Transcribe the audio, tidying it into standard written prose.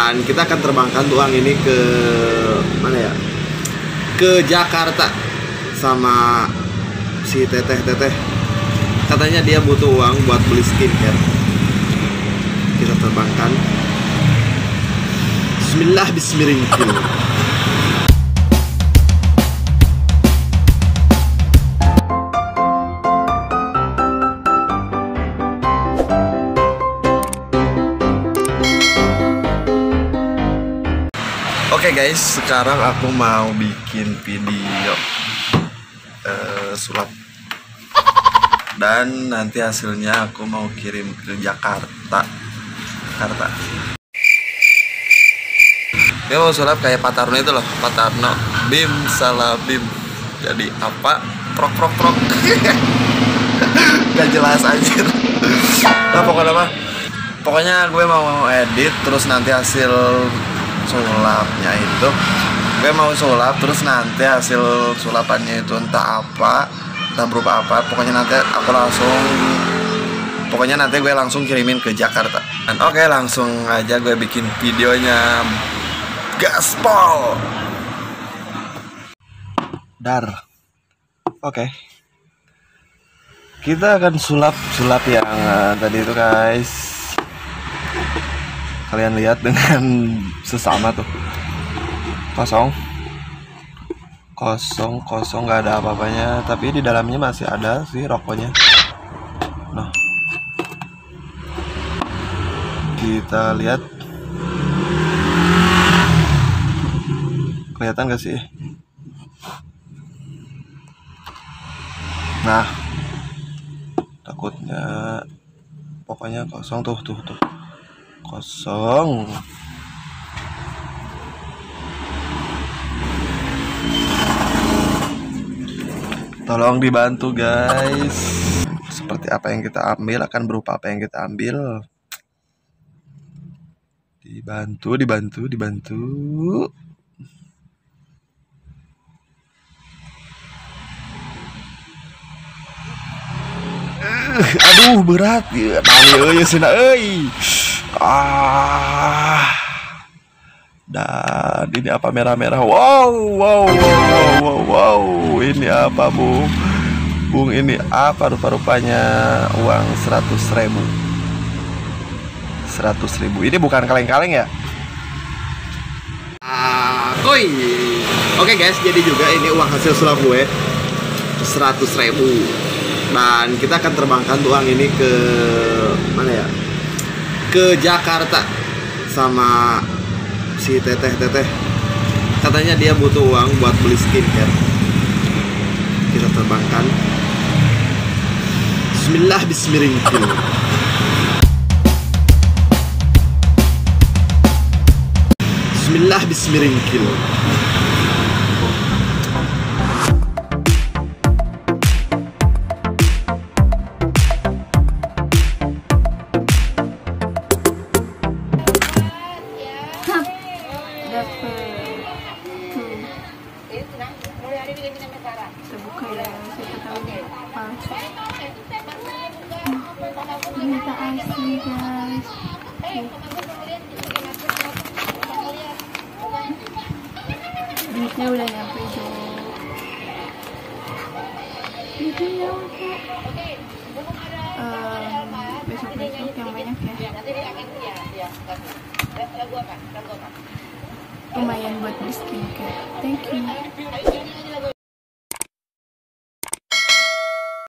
Dan kita akan terbangkan uang ini ke mana ya? Ke Jakarta sama si teteh. Katanya dia butuh uang buat beli skincare. Kita terbangkan. Bismillahirrahmanirrahim. Oke guys, sekarang aku mau bikin video sulap. Dan nanti hasilnya aku mau kirim ke Jakarta. Dia mau sulap kayak Pak Tarno itu loh, Pak Tarno. Bim salah bim. Jadi apa? Prok. Gak jelas anjir. Nah, pokoknya gue mau edit terus nanti hasil sulapnya itu gue mau sulap terus nanti hasil sulapannya itu entah berupa apa, pokoknya nanti gue langsung kirimin ke Jakarta. Dan oke, langsung aja gue bikin videonya. Gaspol dar. Oke, kita akan sulap yang tadi itu guys. Kalian lihat dengan sesama tuh kosong nggak ada apa-apanya, tapi di dalamnya masih ada sih rokoknya. Nah, kita lihat, kelihatan gak sih? Nah, takutnya pokoknya kosong tuh kosong. Tolong dibantu guys. Seperti apa yang kita ambil akan berupa apa yang kita ambil. Dibantu. Aduh berat ya. Dan ini apa merah-merah? Wow. Ini apa bung? Ini apa rupanya uang 100.000. Ini bukan kaleng-kaleng ya? Koi. Oke guys, jadi juga ini uang hasil sulap gue 100.000. Dan kita akan terbangkan uang ini ke mana ya? Ke Jakarta sama si teteh. Katanya dia butuh uang buat beli skincare. Kita terbangkan. Bismillahirrahmanirrahim. Kita buka ya, kita tahu apa. Ternyata asli guys. Duitnya udah nyampe Jo. Duitnya nyampe. Besok yang banyak ya. Lumayan buat beli skincare. Thank you.